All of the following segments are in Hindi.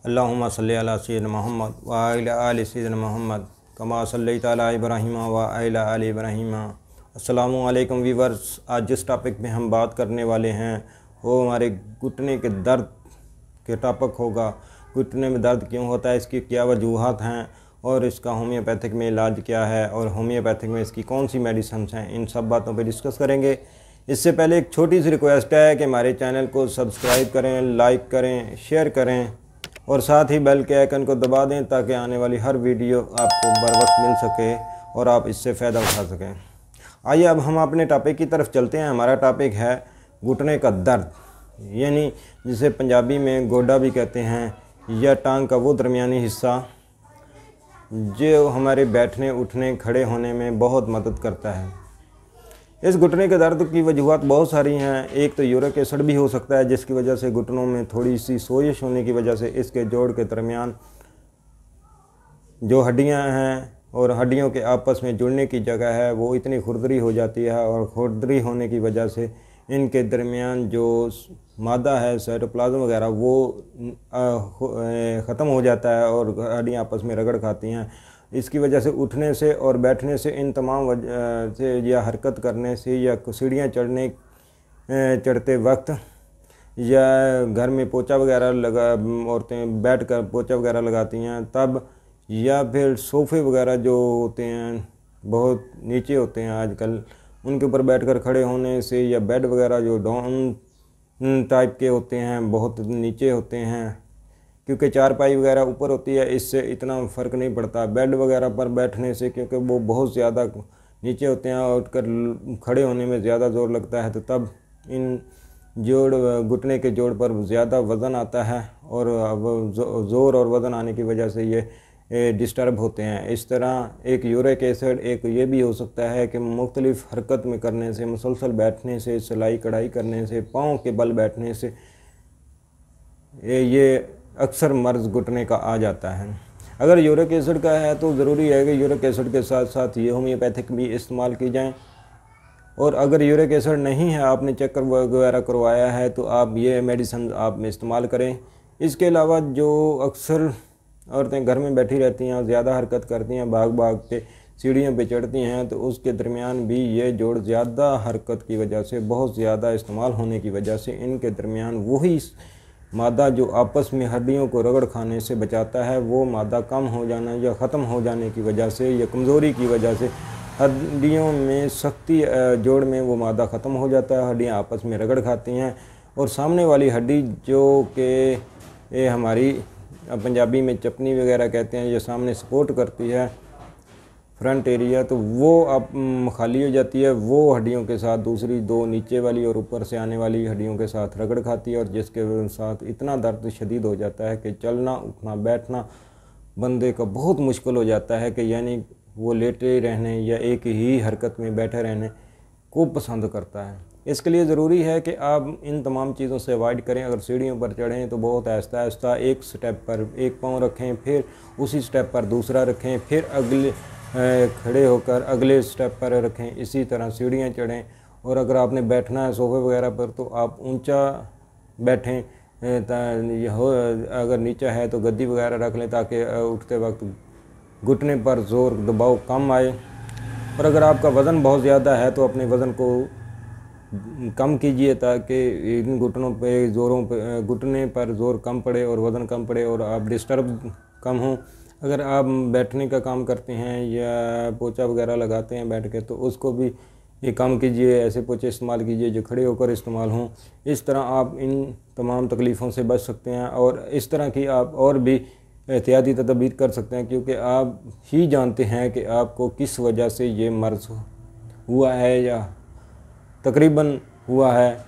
अल्लाहुम्मा सल्लि अला सय्यिदिना मोहम्मद व अला आलि सय्यिदिना मोहम्मद कमा सल्लैता अला इब्राहीम व अला आलि इब्राहीम। अस्सलामु अलैकुम वीवर्स। आज जिस टॉपिक में हम बात करने वाले हैं वो हमारे घुटने के दर्द के टॉपिक होगा। घुटने में दर्द क्यों होता है, इसकी क्या वजूहात हैं और इसका होम्योपैथिक में इलाज क्या है और होम्योपैथिक में इसकी कौन सी मेडिसिन हैं, इन सब बातों पे डिस्कस करेंगे। इससे पहले एक छोटी सी रिक्वेस्ट है कि हमारे चैनल को सब्सक्राइब करें, लाइक करें, शेयर करें और साथ ही बेल के आइकन को दबा दें ताकि आने वाली हर वीडियो आपको बर वक्त मिल सके और आप इससे फ़ायदा उठा सकें। आइए अब हम अपने टॉपिक की तरफ चलते हैं। हमारा टॉपिक है घुटने का दर्द, यानी जिसे पंजाबी में गोडा भी कहते हैं, या टांग का वो दरमियानी हिस्सा जो हमारे बैठने, उठने, खड़े होने में बहुत मदद करता है। इस घुटने के दर्द की वजूहत बहुत सारी हैं। एक तो यूरिक एसिड भी हो सकता है, जिसकी वजह से घुटनों में थोड़ी सी सोजिश होने की वजह से इसके जोड़ के दरमियान जो हड्डियां हैं और हड्डियों के आपस में जुड़ने की जगह है वो इतनी खुरदरी हो जाती है, और खुरदरी होने की वजह से इनके दरमियान जो मादा है, साइटोप्लाज्म वगैरह, वो ख़त्म हो जाता है और हड्डियाँ आपस में रगड़ खाती हैं। इसकी वजह से उठने से और बैठने से, इन तमाम वजह से, या हरकत करने से, या सीढ़ियाँ चढ़ते वक्त, या घर में पोछा वगैरह लगा, औरतें बैठ कर पोछा वगैरह लगाती हैं तब, या फिर सोफ़े वगैरह जो होते हैं बहुत नीचे होते हैं आजकल, उनके ऊपर बैठकर खड़े होने से, या बेड वगैरह जो डाउन टाइप के होते हैं बहुत नीचे होते हैं, क्योंकि चारपाई वगैरह ऊपर होती है, इससे इतना फ़र्क नहीं पड़ता। बेड वगैरह पर बैठने से क्योंकि वो बहुत ज़्यादा नीचे होते हैं और उठकर खड़े होने में ज़्यादा ज़ोर लगता है, तो तब इन घुटने के जोड़ पर ज़्यादा वज़न आता है और ज़ोर और वज़न आने की वजह से ये डिस्टर्ब होते हैं। इस तरह एक यूरिक एसिड, एक ये भी हो सकता है कि मुख्तलिफ़ हरकत में करने से, मुसलसल बैठने से, सिलाई कढ़ाई करने से, पाँव के बल बैठने से ये अक्सर मर्ज़ घुटने का आ जाता है। अगर यूरिक एसिड का है तो ज़रूरी है कि यूरिक एसिड के साथ साथ ये होम्योपैथिक भी इस्तेमाल की जाएं, और अगर यूरिक एसिड नहीं है, आपने चेक वगैरह करवाया है, तो आप ये मेडिसिन आप इस्तेमाल करें। इसके अलावा जो अक्सर औरतें घर में बैठी रहती हैं, ज़्यादा हरकत करती हैं, भाग भाग के सीढ़ियों पे चढ़ती हैं, तो उसके दरमियान भी ये जोड़ ज़्यादा हरकत की वजह से, बहुत ज़्यादा इस्तेमाल होने की वजह से, इनके दरमियान वही मादा जो आपस में हड्डियों को रगड़ खाने से बचाता है, वो मादा कम हो जाना या ख़त्म हो जाने की वजह से, या कमज़ोरी की वजह से हड्डियों में सख्ती, जोड़ में वो मादा ख़त्म हो जाता है, हड्डियाँ आपस में रगड़ खाती हैं, और सामने वाली हड्डी जो कि हमारी पंजाबी में चपनी वगैरह कहते हैं, जो सामने सपोर्ट करती है फ्रंट एरिया, तो वो अब खाली हो जाती है। वो हड्डियों के साथ दूसरी दो नीचे वाली और ऊपर से आने वाली हड्डियों के साथ रगड़ खाती है, और जिसके साथ इतना दर्द शदीद हो जाता है कि चलना, उठना, बैठना बंदे का बहुत मुश्किल हो जाता है, कि यानी वो लेटे रहने या एक ही हरकत में बैठे रहने को पसंद करता है। इसके लिए ज़रूरी है कि आप इन तमाम चीज़ों से अवॉइड करें। अगर सीढ़ियों पर चढ़ें तो बहुत आहिस्ता आहिस्ता एक स्टेप पर एक पाँव रखें, फिर उसी स्टेप पर दूसरा रखें, फिर अगले खड़े होकर अगले स्टेप पर रखें, इसी तरह सीढ़ियाँ चढ़ें। और अगर आपने बैठना है सोफ़े वगैरह पर तो आप ऊंचा बैठें, अगर नीचा है तो गद्दी वगैरह रख लें ताकि उठते वक्त घुटने पर ज़ोर दबाव कम आए। और अगर आपका वज़न बहुत ज़्यादा है तो अपने वज़न को कम कीजिए ताकि इन घुटनों पे ज़ोरों पे, घुटने पर ज़ोर कम पड़े और वज़न कम पड़े और आप डिस्टर्ब कम हों। अगर आप बैठने का काम करते हैं या पोछा वगैरह लगाते हैं बैठ के, तो उसको भी ये कम कीजिए, ऐसे पोछे इस्तेमाल कीजिए जो खड़े होकर इस्तेमाल हों। इस तरह आप इन तमाम तकलीफ़ों से बच सकते हैं, और इस तरह की आप और भी एहतियाती तदबीर कर सकते हैं, क्योंकि आप ही जानते हैं कि आपको किस वजह से ये मर्ज़ हुआ है या तकरीबन हुआ है,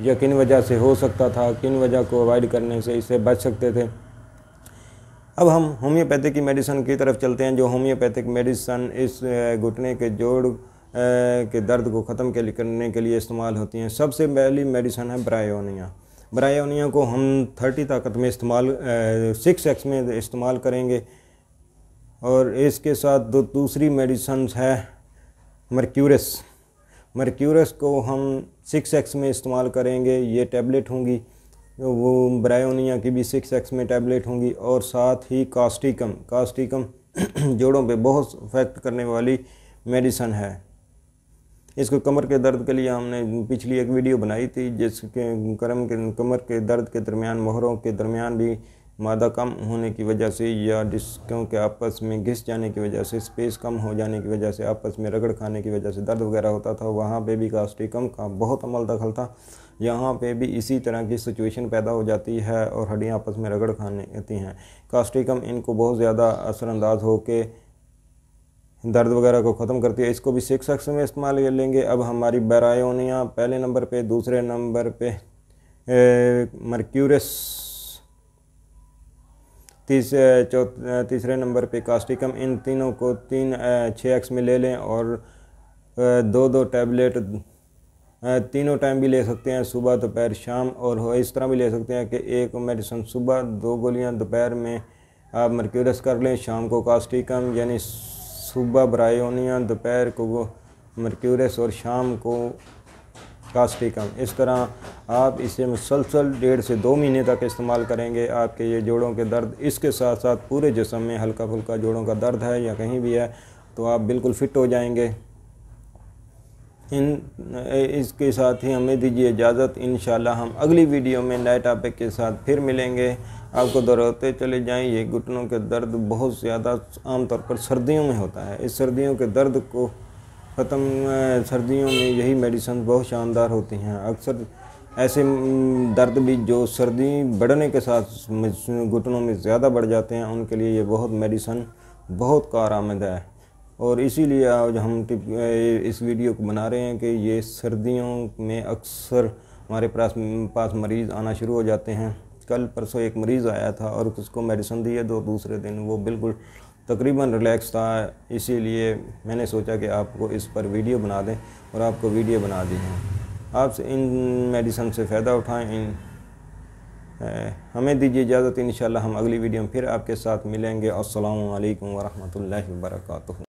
या किन वजह से हो सकता था, किन वजह को अवॉइड करने से इससे बच सकते थे। अब हम होम्योपैथिक की मेडिसिन की तरफ चलते हैं। जो होम्योपैथिक मेडिसिन इस घुटने के जोड़ के दर्द को ख़त्म करने के लिए इस्तेमाल होती हैं। सबसे पहली मेडिसिन है ब्रायोनिया। ब्रायोनिया को हम 30 ताकत में 6x में इस्तेमाल करेंगे, और इसके साथ दूसरी मेडिसिन है मर्क्यूरस। मर्क्यूरस को हम 6x में इस्तेमाल करेंगे। ये टैबलेट होंगी, वो ब्रायोनिया की भी 6x में टैबलेट होंगी, और साथ ही कास्टिकम जोड़ों पे बहुत इफेक्ट करने वाली मेडिसन है। इसको कमर के दर्द के लिए हमने पिछली एक वीडियो बनाई थी, जिसके कमर के दर्द के दरमियान, मोहरों के दरमियान भी मादा कम होने की वजह से या डिस्कों के आपस में घिस जाने की वजह से, स्पेस कम हो जाने की वजह से, आपस में रगड़ खाने की वजह से दर्द वगैरह होता था, वहाँ पे भी कास्टिकम का बहुत अमल दखल था। यहाँ पे भी इसी तरह की सिचुएशन पैदा हो जाती है और हड्डियाँ आपस में रगड़ खाने आती हैं। कास्टिकम इनको बहुत ज़्यादा असरअंदाज होकर दर्द वगैरह को ख़त्म करती है। इसको भी 6x में इस्तेमाल कर लेंगे। अब हमारी ब्रायोनिया पहले नंबर पे, दूसरे नंबर पे मर्क्यूरस, तीसरे नंबर पे कास्टिकम। इन तीनों को 6x में ले लें और 2-2 टैबलेट तीनों टाइम भी ले सकते हैं, सुबह दोपहर शाम। और इस तरह भी ले सकते हैं कि एक मेडिसिन सुबह, 2 गोलियां दोपहर में आप मर्क्यूरस कर लें, शाम को कास्टिकम, यानी सुबह ब्रायोनिया, दोपहर को मर्क्यूरस और शाम को कास्टिकम। इस तरह आप इसे मुसलसल 1.5 से 2 महीने तक इस्तेमाल करेंगे। आपके ये जोड़ों के दर्द, इसके साथ साथ पूरे जिस्म में हल्का फुल्का जोड़ों का दर्द है या कहीं भी है, तो आप बिल्कुल फिट हो जाएंगे। इसके साथ ही हमें दीजिए इजाज़त। इंशाल्लाह हम अगली वीडियो में नए टॉपिक के साथ फिर मिलेंगे। आपको दोहराते चले जाएं, ये घुटनों के दर्द बहुत ज़्यादा आमतौर पर सर्दियों में होता है। इस सर्दियों के दर्द को सर्दियों में यही मेडिसिन बहुत शानदार होती हैं। अक्सर ऐसे दर्द भी जो सर्दी बढ़ने के साथ घुटनों में ज़्यादा बढ़ जाते हैं, उनके लिए ये बहुत मेडिसिन बहुत कारआमद है। और इसीलिए आज हम इस वीडियो को बना रहे हैं कि ये सर्दियों में अक्सर हमारे पास मरीज़ आना शुरू हो जाते हैं। कल परसों एक मरीज़ आया था और उसको मेडिसिन दी है, दूसरे दिन वो बिल्कुल तकरीबन रिलैक्स था। इसीलिए मैंने सोचा कि आपको इस पर वीडियो बना दें और आपको वीडियो बना दी है। आप इन मेडिसिन से फ़ायदा उठाएं। हमें दीजिए इजाज़त। इंशाल्लाह हम अगली वीडियो में फिर आपके साथ मिलेंगे। अस्सलामु अलैकुम वरहमतुल्लाहि वबरकातुहू।